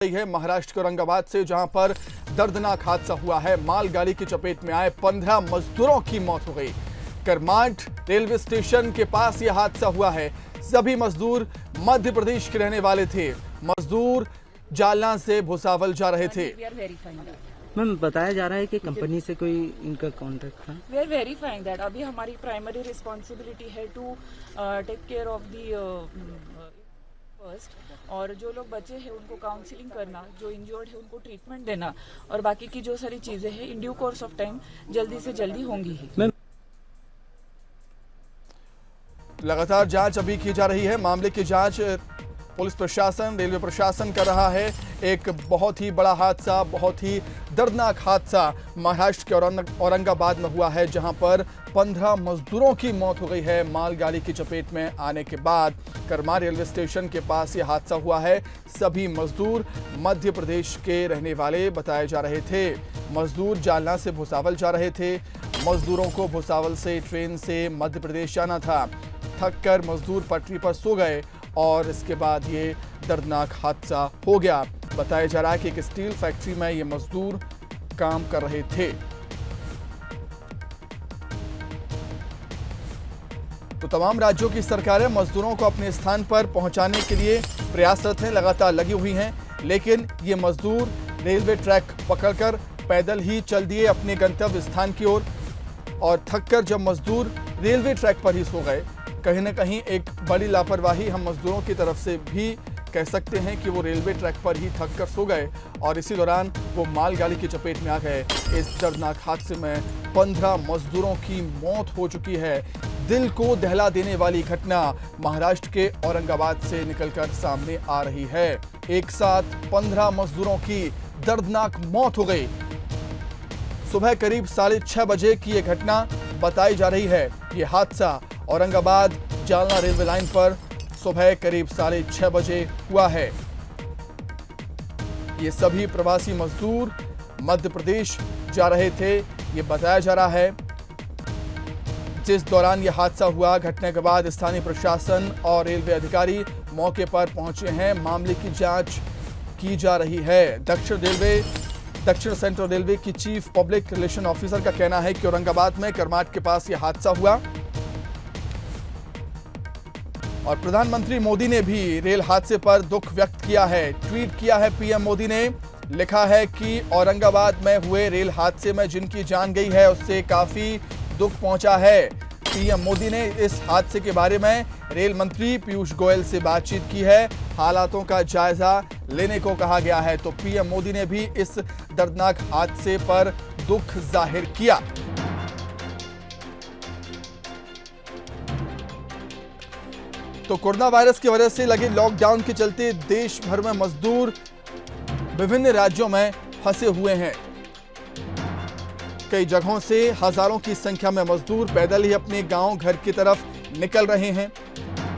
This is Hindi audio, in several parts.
रही है महाराष्ट्र के औरंगाबाद से, जहां पर दर्दनाक हादसा हुआ है। मालगाड़ी की चपेट में आए 15 मजदूरों की मौत हो गई। करमाट रेलवे स्टेशन के पास यह हादसा हुआ है। सभी मजदूर मध्य प्रदेश के रहने वाले थे। मजदूर जालना से भुसावल जा रहे थे। मैम बताया जा रहा है कि कंपनी से कोई इनका कॉन्ट्रैक्ट था। We are verifying that. अभी हमारी प्राइमरी रिस्पॉन्सिबिलिटी है to take care of the first, और जो लोग बचे हैं उनको काउंसलिंग करना, जो इंजर्ड है उनको ट्रीटमेंट देना, और बाकी की जो सारी चीजें हैं in due course of time जल्दी से जल्दी होंगी ही। लगातार जांच अभी की जा रही है। मामले की जांच पुलिस प्रशासन, रेलवे प्रशासन कर रहा है। एक बहुत ही बड़ा हादसा, बहुत ही दर्दनाक हादसा महाराष्ट्र के औरंगाबाद में हुआ है, जहां पर 15 मजदूरों की मौत हो गई है मालगाड़ी की चपेट में आने के बाद। करमाट रेलवे स्टेशन के पास यह हादसा हुआ है। सभी मजदूर मध्य प्रदेश के रहने वाले बताए जा रहे थे। मजदूर जालना से भुसावल जा रहे थे। मजदूरों को भुसावल से ट्रेन से मध्य प्रदेश जाना था। थक कर मजदूर पटरी पर सो गए और इसके बाद ये दर्दनाक हादसा हो गया। बताया जा रहा है कि एक स्टील फैक्ट्री में ये मजदूर काम कर रहे थे। तो तमाम राज्यों की सरकारें मजदूरों को अपने स्थान पर पहुंचाने के लिए प्रयासरत हैं, लगातार लगी हुई हैं। लेकिन ये मजदूर रेलवे ट्रैक पकड़कर पैदल ही चल दिए अपने गंतव्य स्थान की ओर, और थककर जब मजदूर रेलवे ट्रैक पर ही सो गए, कहीं ना कहीं एक बड़ी लापरवाही हम मजदूरों की तरफ से भी कह सकते हैं कि वो रेलवे ट्रैक पर ही थक कर सो गए और इसी दौरान वो मालगाड़ी की चपेट में आ गए। इस दर्दनाक हादसे में 15 मजदूरों की मौत हो चुकी है। दिल को दहला देने वाली घटना महाराष्ट्र के औरंगाबाद से निकलकर सामने आ रही है। एक साथ 15 मजदूरों की दर्दनाक मौत हो गई। सुबह करीब 6:30 बजे की यह घटना बताई जा रही है। ये हादसा औरंगाबाद जालना रेलवे लाइन पर सुबह करीब 6:30 बजे हुआ है। ये सभी प्रवासी मजदूर मध्य प्रदेश जा रहे थे, ये बताया जा रहा है। जिस दौरान यह हादसा हुआ, घटना के बाद स्थानीय प्रशासन और रेलवे अधिकारी मौके पर पहुंचे हैं। मामले की जांच की जा रही है। दक्षिण सेंट्रल रेलवे की चीफ पब्लिक रिलेशन ऑफिसर का कहना है कि औरंगाबाद में करमाट के पास यह हादसा हुआ और प्रधानमंत्री मोदी ने भी रेल हादसे पर दुख व्यक्त किया है। ट्वीट किया है पीएम मोदी ने, लिखा है कि औरंगाबाद में हुए रेल हादसे में जिनकी जान गई है उससे काफी दुख पहुंचा है। पीएम मोदी ने इस हादसे के बारे में रेल मंत्री पीयूष गोयल से बातचीत की है। हालातों का जायजा लेने को कहा गया है। तो पीएम मोदी ने भी इस दर्दनाक हादसे पर दुख जाहिर किया। तो कोरोना वायरस की वजह से लगे लॉकडाउन के चलते देश भर में मजदूर विभिन्न राज्यों में फंसे हुए हैं। कई जगहों से हजारों की संख्या में मजदूर पैदल ही अपने गांव घर की तरफ निकल रहे हैं।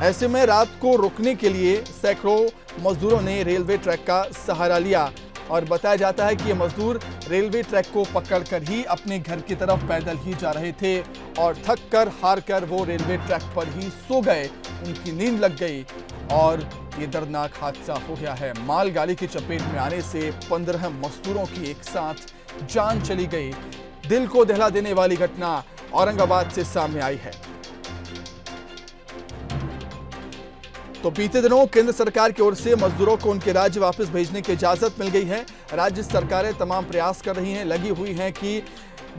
ऐसे में रात को रुकने के लिए सैकड़ों मजदूरों ने रेलवे ट्रैक का सहारा लिया और बताया जाता है कि ये मजदूर रेलवे ट्रैक को पकड़कर ही अपने घर की तरफ पैदल ही जा रहे थे और थक कर हार कर वो रेलवे ट्रैक पर ही सो गए। उनकी नींद लग गई और ये दर्दनाक हादसा हो गया है। मालगाड़ी की चपेट में आने से 15 मजदूरों की एक साथ जान चली गई। दिल को दहला देने वाली घटना औरंगाबाद से सामने आई है। तो बीते दिनों केंद्र सरकार की ओर से मजदूरों को उनके राज्य वापस भेजने की इजाजत मिल गई है। राज्य सरकारें तमाम प्रयास कर रही हैं, लगी हुई हैं कि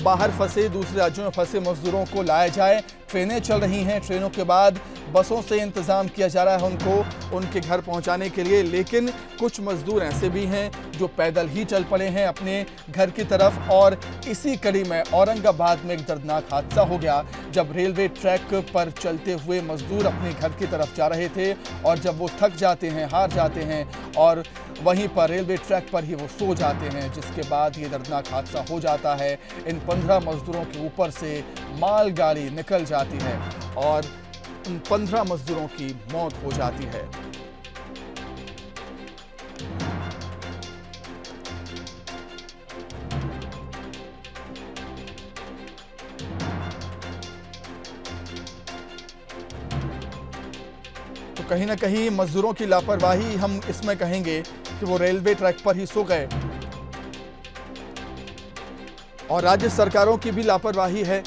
बाहर फंसे, दूसरे राज्यों में फंसे मजदूरों को लाया जाए। ट्रेनें चल रही हैं, ट्रेनों के बाद बसों से इंतजाम किया जा रहा है उनको उनके घर पहुंचाने के लिए। लेकिन कुछ मजदूर ऐसे भी हैं जो पैदल ही चल पड़े हैं अपने घर की तरफ। और इसी कड़ी में औरंगाबाद में एक दर्दनाक हादसा हो गया, जब रेलवे ट्रैक पर चलते हुए मजदूर अपने घर की तरफ जा रहे थे और जब वो थक जाते हैं, हार जाते हैं और वहीं पर रेलवे ट्रैक पर ही वो सो जाते हैं, जिसके बाद ये दर्दनाक हादसा हो जाता है। इन 15 मजदूरों के ऊपर से मालगाड़ी निकल जाती है और उन 15 मजदूरों की मौत हो जाती है। तो कहीं ना कहीं मजदूरों की लापरवाही हम इसमें कहेंगे कि वो रेलवे ट्रैक पर ही सो गए और राज्य सरकारों की भी लापरवाही है।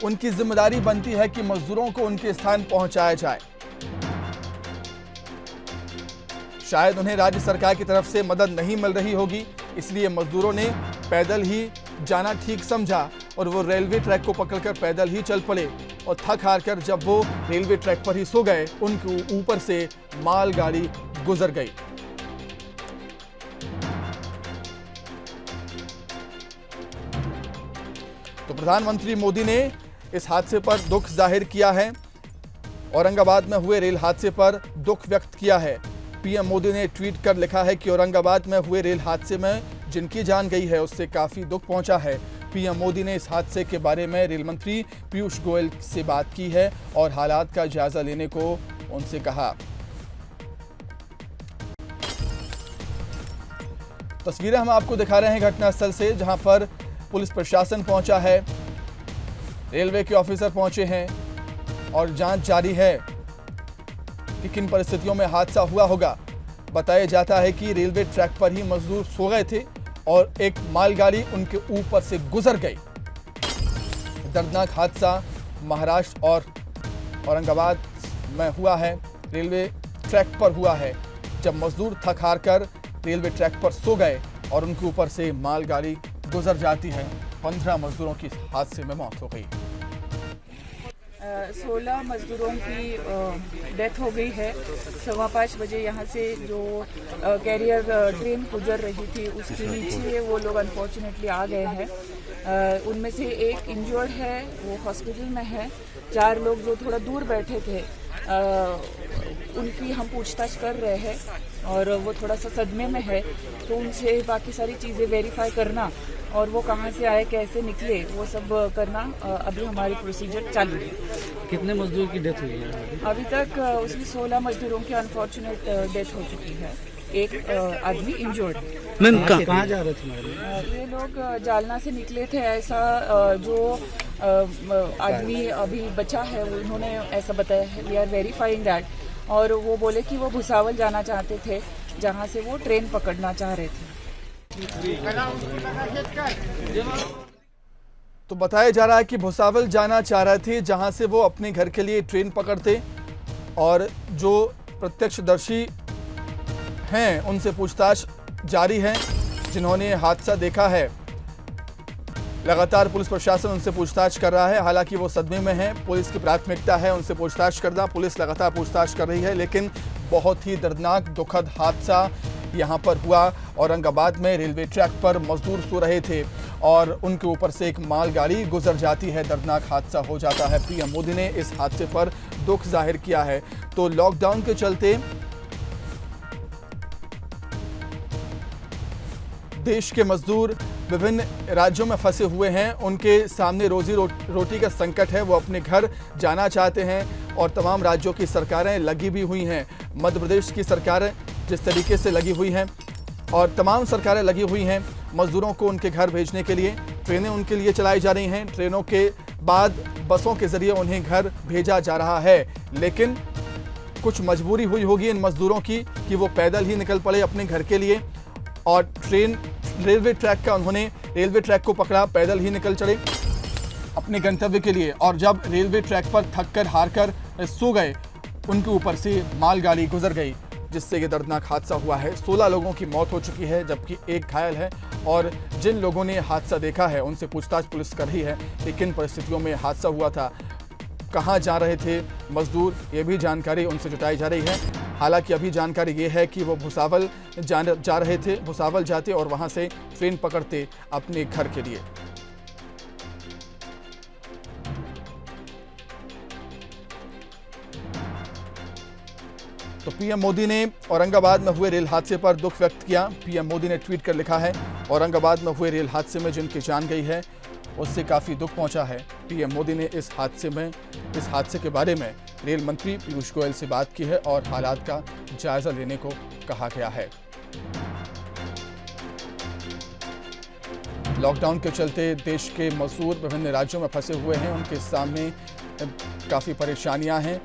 उनकी जिम्मेदारी बनती है कि मजदूरों को उनके स्थान पहुंचाया जाए। शायद उन्हें राज्य सरकार की तरफ से मदद नहीं मिल रही होगी, इसलिए मजदूरों ने पैदल ही जाना ठीक समझा और वो रेलवे ट्रैक को पकड़कर पैदल ही चल पड़े और थक हार कर जब वो रेलवे ट्रैक पर ही सो गए, उनके ऊपर से मालगाड़ी गुजर गई। तो प्रधानमंत्री मोदी ने इस हादसे पर दुख जाहिर किया है। औरंगाबाद में हुए रेल हादसे पर दुख व्यक्त किया है। पीएम मोदी ने ट्वीट कर लिखा है कि औरंगाबाद में हुए रेल हादसे में जिनकी जान गई है उससे काफी दुख पहुंचा है। पीएम मोदी ने इस हादसे के बारे में रेल मंत्री पीयूष गोयल से बात की है और हालात का जायजा लेने को उनसे कहा। तस्वीरें हम आपको दिखा रहे हैं घटनास्थल से, जहां पर पुलिस प्रशासन पहुंचा है, रेलवे के ऑफिसर पहुंचे हैं और जांच जारी है कि किन परिस्थितियों में हादसा हुआ होगा। बताया जाता है कि रेलवे ट्रैक पर ही मजदूर सो गए थे और एक मालगाड़ी उनके ऊपर से गुजर गई। दर्दनाक हादसा महाराष्ट्र और औरंगाबाद में हुआ है, रेलवे ट्रैक पर हुआ है, जब मजदूर थक हार कर रेलवे ट्रैक पर सो गए और उनके ऊपर से मालगाड़ी गुजर जाती है। 15 मजदूरों की हादसे में मौत हो गई। 16 मजदूरों की डेथ हो गई है। 5:15 बजे यहाँ से जो कैरियर ट्रेन गुजर रही थी उसके नीचे वो लोग अनफॉर्चुनेटली आ गए हैं। उनमें से एक इंजर्ड है, वो हॉस्पिटल में है। 4 लोग जो थोड़ा दूर बैठे थे उनकी हम पूछताछ कर रहे हैं और वो थोड़ा सा सदमे में है, तो उनसे बाकी सारी चीज़ें वेरीफाई करना और वो कहाँ से आए, कैसे निकले, वो सब करना अभी हमारी प्रोसीजर चालू है। कितने मजदूर की डेथ हुई है? अभी तक उसमें 16 मजदूरों की अनफॉर्चुनेट डेथ हो चुकी है। एक आदमी इंजर्ड है। मैम कहाँ जा रहे थे मैडम? ये लोग जालना से निकले थे, ऐसा जो आदमी अभी बचा है उन्होंने ऐसा बताया है। We are verifying that. और वो बोले कि वो भुसावल जाना चाहते थे, जहाँ से वो ट्रेन पकड़ना चाह रहे थे। तो बताया जा रहा है कि भुसावल जाना चाह रहे थे, जहां से वो अपने घर के लिए ट्रेन पकड़ते और जो प्रत्यक्षदर्शी हैं उनसे पूछताछ जारी है, जिन्होंने हादसा देखा है। लगातार पुलिस प्रशासन उनसे पूछताछ कर रहा है। हालांकि वो सदमे में हैं, पुलिस की प्राथमिकता है उनसे पूछताछ करना। पुलिस लगातार पूछताछ कर रही है, लेकिन बहुत ही दर्दनाक दुखद हादसा यहाँ पर हुआ। औरंगाबाद में रेलवे ट्रैक पर मजदूर सो रहे थे और उनके ऊपर से एक मालगाड़ी गुजर जाती है, दर्दनाक हादसा हो जाता है। पीएम मोदी ने इस हादसे पर दुख जाहिर किया है। तो लॉकडाउन के चलते देश के मजदूर विभिन्न राज्यों में फंसे हुए हैं, उनके सामने रोजी रोटी का संकट है, वो अपने घर जाना चाहते हैं और तमाम राज्यों की सरकारें लगी भी हुई हैं। मध्य प्रदेश की सरकार जिस तरीके से लगी हुई हैं और तमाम सरकारें लगी हुई हैं मजदूरों को उनके घर भेजने के लिए। ट्रेनें उनके लिए चलाई जा रही हैं, ट्रेनों के बाद बसों के जरिए उन्हें घर भेजा जा रहा है। लेकिन कुछ मजबूरी हुई होगी इन मजदूरों की कि वो पैदल ही निकल पड़े अपने घर के लिए और रेलवे ट्रैक को पकड़ा, पैदल ही निकल चले अपने गंतव्य के लिए। और जब रेलवे ट्रैक पर थक कर हार कर सो गए, उनके ऊपर से मालगाड़ी गुजर गई, जिससे ये दर्दनाक हादसा हुआ है। 16 लोगों की मौत हो चुकी है, जबकि एक घायल है। और जिन लोगों ने हादसा देखा है उनसे पूछताछ पुलिस कर रही है कि किन परिस्थितियों में हादसा हुआ था, कहाँ जा रहे थे मजदूर, ये भी जानकारी उनसे जुटाई जा रही है। हालांकि अभी जानकारी ये है कि वो भुसावल जा रहे थे, भुसावल जाते और वहाँ से ट्रेन पकड़ते अपने घर के लिए। तो पीएम मोदी ने औरंगाबाद में हुए रेल हादसे पर दुख व्यक्त किया। पीएम मोदी ने ट्वीट कर लिखा है, औरंगाबाद में हुए रेल हादसे में जिनकी जान गई है उससे काफ़ी दुख पहुंचा है। पीएम मोदी ने इस हादसे के बारे में रेल मंत्री पीयूष गोयल से बात की है और हालात का जायजा लेने को कहा गया है। लॉकडाउन के चलते देश के मजदूर विभिन्न राज्यों में फंसे हुए हैं, उनके सामने काफ़ी परेशानियां हैं।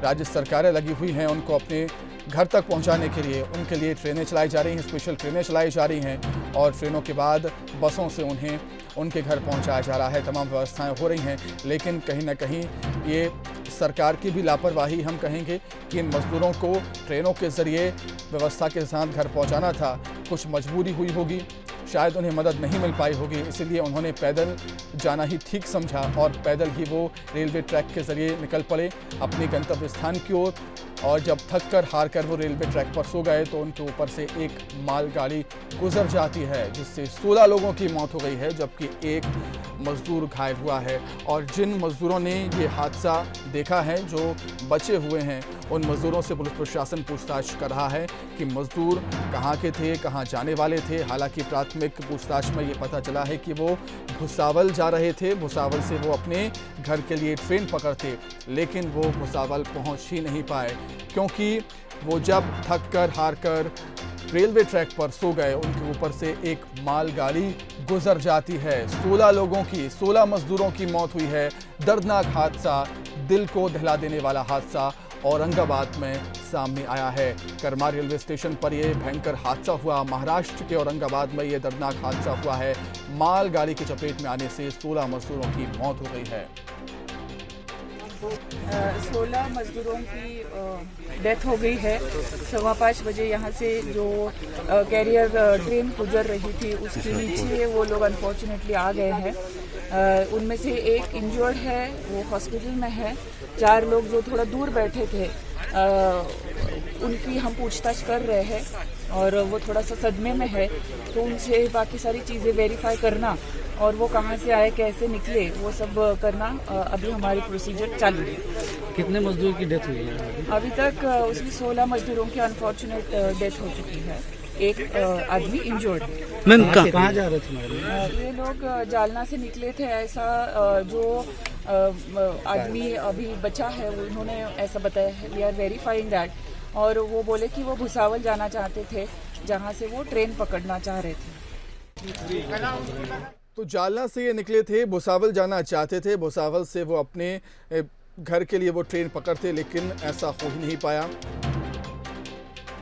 राज्य सरकारें लगी हुई हैं उनको अपने घर तक पहुंचाने के लिए उनके लिए ट्रेनें चलाई जा रही हैं, स्पेशल ट्रेनें चलाई जा रही हैं और ट्रेनों के बाद बसों से उन्हें उनके घर पहुंचाया जा रहा है। तमाम व्यवस्थाएं हो रही हैं, लेकिन कहीं ना कहीं ये सरकार की भी लापरवाही हम कहेंगे कि इन मजदूरों को ट्रेनों के ज़रिए व्यवस्था के साथ घर पहुंचाना था। कुछ मजबूरी हुई होगी, शायद उन्हें मदद नहीं मिल पाई होगी, इसीलिए उन्होंने पैदल जाना ही ठीक समझा और पैदल ही वो रेलवे ट्रैक के ज़रिए निकल पड़े अपने गंतव्य स्थान की ओर। और जब थक कर हार कर वो रेलवे ट्रैक पर सो गए तो उनके ऊपर से एक मालगाड़ी गुजर जाती है, जिससे 16 लोगों की मौत हो गई है, जबकि एक मजदूर घायल हुआ है। और जिन मजदूरों ने ये हादसा देखा है, जो बचे हुए हैं, उन मजदूरों से पुलिस प्रशासन पूछताछ कर रहा है कि मजदूर कहाँ के थे, कहाँ जाने वाले थे। हालांकि प्राथमिक पूछताछ में ये पता चला है कि वो भुसावल जा रहे थे, भुसावल से वो अपने घर के लिए ट्रेन पकड़ते, लेकिन वो भुसावल पहुँच ही नहीं पाए, क्योंकि वो जब थक कर हार कर रेलवे ट्रैक पर सो गए, उनके ऊपर से एक मालगाड़ी गुजर जाती है। 16 मजदूरों की मौत हुई है। दर्दनाक हादसा, दिल को दहला देने वाला हादसा औरंगाबाद में सामने आया है। करमार रेलवे स्टेशन पर यह भयंकर हादसा हुआ। महाराष्ट्र के औरंगाबाद में यह दर्दनाक हादसा हुआ है। मालगाड़ी की चपेट में आने से 16 मजदूरों की मौत हो गई है। 16 मजदूरों की डेथ हो गई है। 5:15 बजे यहाँ से जो कैरियर ट्रेन गुजर रही थी उसके नीचे वो लोग अनफॉर्चुनेटली आ गए हैं। उनमें से एक इंजर्ड है, वो हॉस्पिटल में है। 4 लोग जो थोड़ा दूर बैठे थे उनकी हम पूछताछ कर रहे हैं और वो थोड़ा सा सदमे में है, तो उनसे बाकी सारी चीज़ें वेरीफाई करना और वो कहाँ से आए, कैसे निकले, वो सब करना अभी हमारी प्रोसीजर चालू है। कितने मजदूर की डेथ हुई है अभी तक उसमें 16 मजदूरों की अनफॉर्चुनेट डेथ हो चुकी है। एक आदमी इंजर्ड है। मैम कहाँ जा रहे थे? ये लोग जालना से निकले थे, ऐसा जो आदमी अभी बचा है उन्होंने ऐसा बताया है। We are verifying that. और वो बोले कि वो भुसावल जाना चाहते थे, जहाँ से वो ट्रेन पकड़ना चाह रहे थे। तो जालना से ये निकले थे, भुसावल जाना चाहते थे। भुसावल से वो अपने घर के लिए वो ट्रेन पकड़ते, लेकिन ऐसा हो ही नहीं पाया।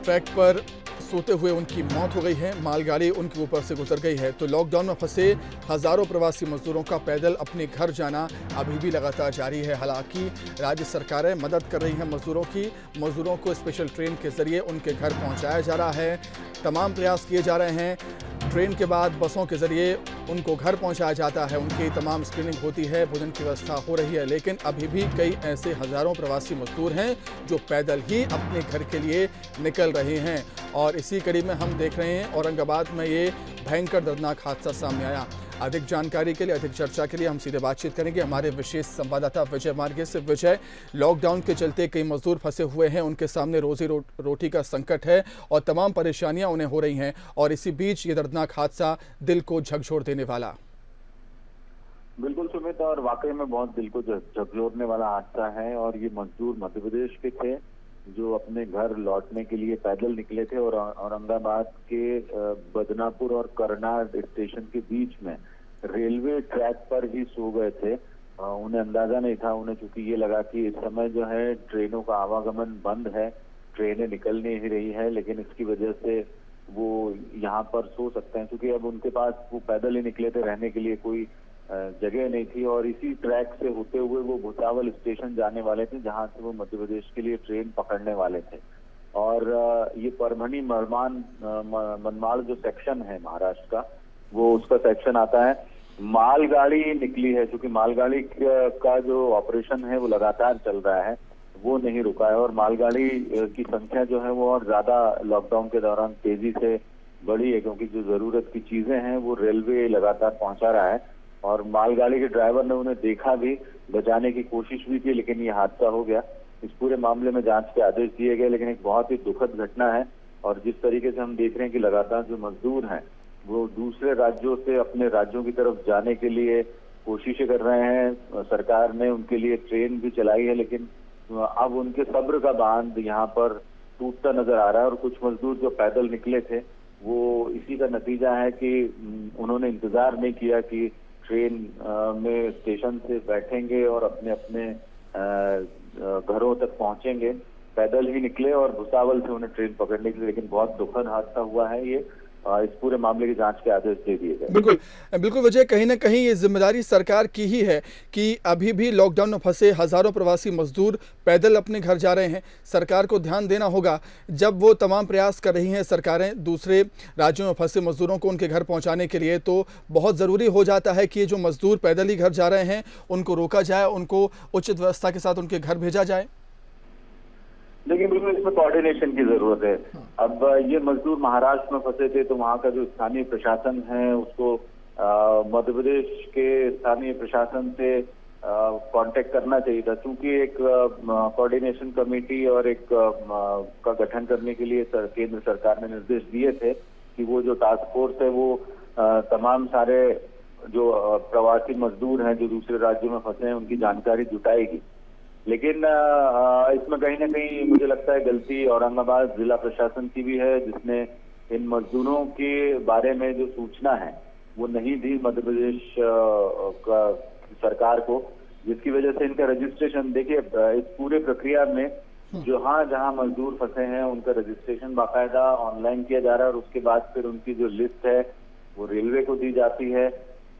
ट्रैक पर सोते हुए उनकी मौत हो गई है। मालगाड़ी उनके ऊपर से गुजर गई है। तो लॉकडाउन में फंसे हज़ारों प्रवासी मजदूरों का पैदल अपने घर जाना अभी भी लगातार जारी है। हालांकि राज्य सरकारें मदद कर रही हैं मजदूरों की। मजदूरों को स्पेशल ट्रेन के ज़रिए उनके घर पहुंचाया जा रहा है। तमाम प्रयास किए जा रहे हैं। ट्रेन के बाद बसों के ज़रिए उनको घर पहुंचाया जाता है, उनकी तमाम स्क्रीनिंग होती है, भोजन की व्यवस्था हो रही है। लेकिन अभी भी कई ऐसे हज़ारों प्रवासी मजदूर हैं जो पैदल ही अपने घर के लिए निकल रहे हैं। और इसी कड़ी में हम देख रहे हैं औरंगाबाद में ये भयंकर दर्दनाक हादसा सामने आया। अधिक जानकारी के लिए, अधिक चर्चा के लिए हम सीधे बातचीत करेंगे हमारे विशेष संवाददाता विजय मार्गे से। विजय, लॉकडाउन के चलते कई मजदूर फंसे हुए हैं, उनके सामने रोजी रोटी का संकट है और तमाम परेशानियां उन्हें हो रही हैं, और इसी बीच ये दर्दनाक हादसा दिल को झकझोर देने वाला। बिल्कुल सुमित, और वाकई में बहुत दिल को झकझोरने वाला हादसा है। और ये मजदूर मध्य प्रदेश के थे जो अपने घर लौटने के लिए पैदल निकले थे और औरंगाबाद के बदनापुर और करनाल स्टेशन के बीच में रेलवे ट्रैक पर ही सो गए थे। उन्हें अंदाजा नहीं था, उन्हें चूंकि ये लगा कि इस समय जो है ट्रेनों का आवागमन बंद है, ट्रेनें निकल नहीं रही है, लेकिन इसकी वजह से वो यहाँ पर सो सकते हैं। क्योंकि अब उनके पास, वो पैदल ही निकले थे, रहने के लिए कोई जगह नहीं थी। और इसी ट्रैक से होते हुए वो भुसावल स्टेशन जाने वाले थे, जहां से वो मध्य प्रदेश के लिए ट्रेन पकड़ने वाले थे। और ये परभनी मनमाड़ जो सेक्शन है महाराष्ट्र का, वो उसका सेक्शन आता है। मालगाड़ी निकली है, क्योंकि मालगाड़ी का जो ऑपरेशन है वो लगातार चल रहा है, वो नहीं रुका है। और मालगाड़ी की संख्या जो है वो और ज्यादा लॉकडाउन के दौरान तेजी से बढ़ी है, क्योंकि जो जरूरत की चीजें हैं वो रेलवे लगातार पहुंचा रहा है। और मालगाड़ी के ड्राइवर ने उन्हें देखा भी, बचाने की कोशिश भी की, लेकिन ये हादसा हो गया। इस पूरे मामले में जांच के आदेश दिए गए, लेकिन एक बहुत ही दुखद घटना है। और जिस तरीके से हम देख रहे हैं कि लगातार जो मजदूर हैं वो दूसरे राज्यों से अपने राज्यों की तरफ जाने के लिए कोशिशें कर रहे हैं। सरकार ने उनके लिए ट्रेन भी चलाई है, लेकिन अब उनके सब्र का बांध यहाँ पर टूटता नजर आ रहा है। और कुछ मजदूर जो पैदल निकले थे, वो इसी का नतीजा है कि उन्होंने इंतजार नहीं किया कि ट्रेन में स्टेशन से बैठेंगे और अपने अपने घरों तक पहुंचेंगे। पैदल ही निकले और भुसावल से उन्हें ट्रेन पकड़ने के लिए, लेकिन बहुत दुखद हादसा हुआ है ये। इस पूरे मामले की जांच के आदेश दे दिए गए। बिल्कुल बिल्कुल विजय, कहीं ना कहीं ये जिम्मेदारी सरकार की ही है कि अभी भी लॉकडाउन में फंसे हजारों प्रवासी मजदूर पैदल अपने घर जा रहे हैं। सरकार को ध्यान देना होगा, जब वो तमाम प्रयास कर रही हैं सरकारें दूसरे राज्यों में फंसे मजदूरों को उनके घर पहुंचाने के लिए, तो बहुत ज़रूरी हो जाता है कि ये जो मजदूर पैदल ही घर जा रहे हैं उनको रोका जाए, उनको उचित व्यवस्था के साथ उनके घर भेजा जाए। लेकिन बिल्कुल इसमें कोऑर्डिनेशन की जरूरत है। अब ये मजदूर महाराष्ट्र में फंसे थे, तो वहाँ का जो स्थानीय प्रशासन है उसको मध्य प्रदेश के स्थानीय प्रशासन से कांटेक्ट करना चाहिए था, क्योंकि एक कोऑर्डिनेशन कमेटी और एक का गठन करने के लिए केंद्र सरकार ने निर्देश दिए थे कि वो जो टास्क फोर्स है वो तमाम सारे जो प्रवासी मजदूर हैं जो दूसरे राज्यों में फंसे हैं उनकी जानकारी जुटाएगी। लेकिन इसमें कहीं ना कहीं मुझे लगता है गलती औरंगाबाद जिला प्रशासन की भी है, जिसने इन मजदूरों के बारे में जो सूचना है वो नहीं दी मध्य प्रदेश का सरकार को, जिसकी वजह से इनका रजिस्ट्रेशन, देखिए इस पूरे प्रक्रिया में जहां मजदूर फंसे हैं उनका रजिस्ट्रेशन बाकायदा ऑनलाइन किया जा रहा है और उसके बाद फिर उनकी जो लिस्ट है वो रेलवे को दी जाती है,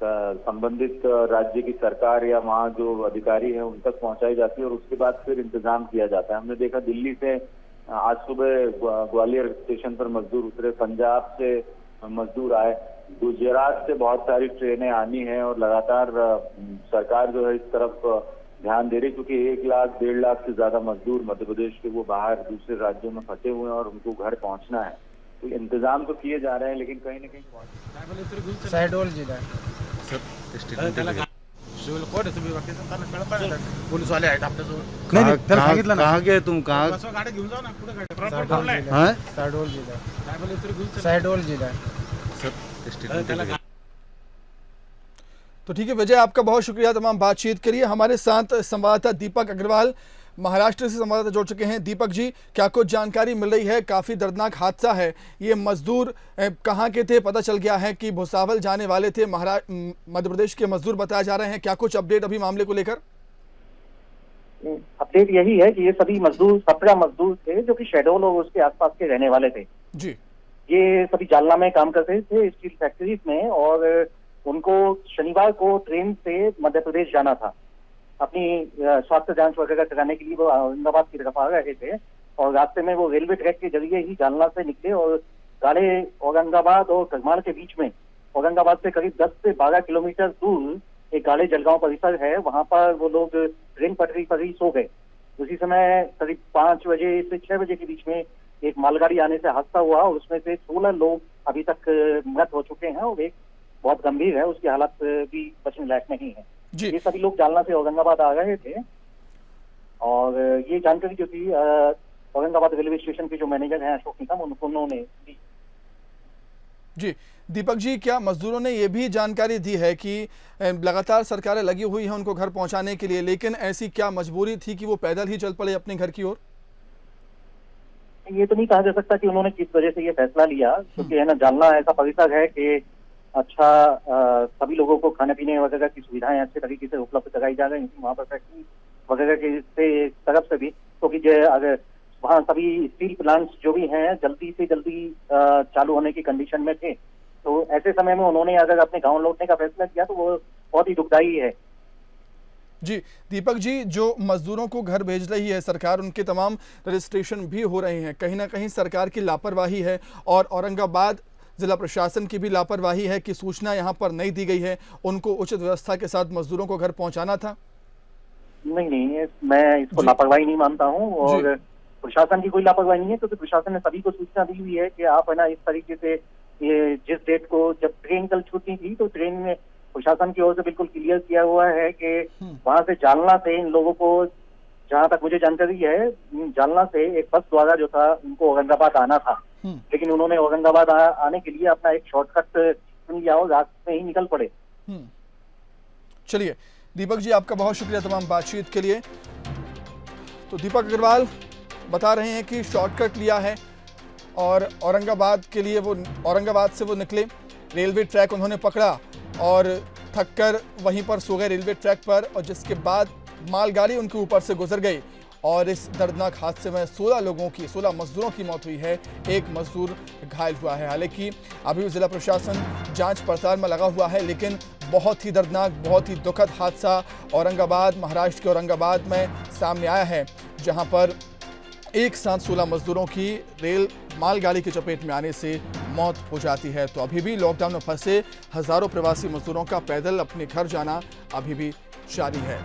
संबंधित राज्य की सरकार या वहाँ जो अधिकारी है उन तक पहुंचाई जाती है और उसके बाद फिर इंतजाम किया जाता है। हमने देखा दिल्ली से आज सुबह ग्वालियर स्टेशन पर मजदूर उतरे, पंजाब से मजदूर आए, गुजरात से बहुत सारी ट्रेनें आनी है और लगातार सरकार जो है इस तरफ ध्यान दे रही, क्योंकि 1 लाख 1.5 लाख से ज्यादा मजदूर मध्य प्रदेश के वो बाहर दूसरे राज्यों में फंसे हुए हैं और उनको घर पहुंचना है। तो इंतजाम तो किए जा रहे हैं, लेकिन कहीं ना कहीं शहडोल जिला पोलीस वाले आहेत आपल्याजवळ। नाही त्याला सांगितलं ना, कहाँ गए तुम? कहाँ गाडी घेऊन जाऊ ना, पुढे शहडोल जिला। तो ठीक है विजय, आपका बहुत शुक्रिया तमाम बातचीत के लिए। हमारे साथ संवाददाता दीपक अग्रवाल महाराष्ट्र से संवाददाता जुड़ चुके हैं। दीपक जी, क्या कुछ जानकारी मिल रही है? काफ़ी दर्दनाक हादसा है, ये मजदूर कहाँ के थे? पता चल गया है कि भुसावल जाने वाले थे, मध्य प्रदेश के मजदूर बताए जा रहे हैं। क्या कुछ अपडेट अभी मामले को लेकर? अपडेट यही है कि ये सभी मजदूर 17 मजदूर थे जो कि शहडोल और उसके आसपास के रहने वाले थे जी। ये सभी जालना में काम करते थे स्टील फैक्ट्रीज में, और उनको शनिवार को ट्रेन से मध्य प्रदेश जाना था। अपनी स्वास्थ्य जांच वगैरह कराने के लिए वो औरंगाबाद की तरफ आ रहे थे और रास्ते में वो रेलवे ट्रैक के जरिए ही जालना से निकले और गाड़े औरंगाबाद और करमाल के बीच में, औरंगाबाद से करीब 10 से 12 किलोमीटर दूर एक गाड़े जलगांव परिसर है, वहां पर वो लोग ट्रेन पटरी पर ही सो गए। उसी समय करीब 5 बजे से 6 बजे के बीच में एक मालगाड़ी आने से हादसा हुआ और उसमें से 16 लोग अभी तक मृत हो चुके हैं और एक बहुत गंभीर है, उसकी हालत भी बचने लायक नहीं है। ये सभी लोग जालना से औरंगाबाद आ रहे थे और ये जानकारी जो थी औरंगाबाद रेलवे स्टेशन के जो मैनेजर हैं अशोक निकम, उन्होंने दी। जी दीपक जी, क्या मजदूरों ने ये भी जानकारी दी है कि लगातार सरकारें लगी हुई हैं उनको घर पहुंचाने के लिए, लेकिन ऐसी क्या मजबूरी थी कि वो पैदल ही चल पड़े अपने घर की ओर? ये तो नहीं कहा जा सकता कि उन्होंने किस वजह से ये फैसला लिया, क्योंकि है ना, जालना ऐसा परिसर है कि अच्छा सभी लोगों को खाने पीने वगैरह की सुविधाएं अच्छे तरीके से उपलब्ध कराई जा रही थी वहाँ पर फैक्ट्री वगैरह के तरफ से भी, क्योंकि अगर वहाँ सभी स्टील प्लांट्स जो भी हैं जल्दी से जल्दी चालू होने की कंडीशन में थे, तो ऐसे समय में उन्होंने अगर अपने गांव लौटने का फैसला किया तो वो बहुत ही दुखदायी है। जी दीपक जी, जो मजदूरों को घर भेज रही है सरकार, उनके तमाम रजिस्ट्रेशन भी हो रहे हैं, कहीं ना कहीं सरकार की लापरवाही है और औरंगाबाद जिला प्रशासन की भी लापरवाही है कि सूचना यहाँ पर नहीं दी गई है, उनको उचित व्यवस्था के साथ मजदूरों को घर पहुँचाना था। नहीं, मैं इसको लापरवाही नहीं मानता हूँ और प्रशासन की कोई लापरवाही नहीं है, क्योंकि प्रशासन ने सभी को सूचना दी हुई है कि आप है ना इस तरीके से, ये जिस डेट को जब ट्रेन कल छूटनी थी तो ट्रेन में प्रशासन की ओर से बिल्कुल क्लियर किया हुआ है कि वहां से जालना से इन लोगों को, जहां तक मुझे जानकारी है, जालना से एक बस द्वारा जो था उनको औरंगाबाद आना था, लेकिन उन्होंने औरंगाबाद आने के लिए अपना एक शॉर्टकट चुन लिया और रास्ते में ही निकल पड़े। चलिए दीपक जी, आपका बहुत शुक्रिया तमाम बातचीत के लिए। तो दीपक अग्रवाल बता रहे हैं कि शॉर्टकट लिया है और औरंगाबाद के लिए औरंगाबाद से वो निकले, रेलवे ट्रैक उन्होंने पकड़ा और थक कर वहीं पर सो गए रेलवे ट्रैक पर, और जिसके बाद मालगाड़ी उनके ऊपर से गुजर गई और इस दर्दनाक हादसे में 16 मजदूरों की मौत हुई है, एक मजदूर घायल हुआ है। हालांकि अभी भी जिला प्रशासन जांच पड़ताल में लगा हुआ है, लेकिन बहुत ही दर्दनाक, बहुत ही दुखद हादसा औरंगाबाद, महाराष्ट्र के औरंगाबाद में सामने आया है, जहां पर एक साथ 16 मजदूरों की रेल मालगाड़ी की चपेट में आने से मौत हो जाती है। तो अभी भी लॉकडाउन में फंसे हजारों प्रवासी मजदूरों का पैदल अपने घर जाना अभी भी जारी है।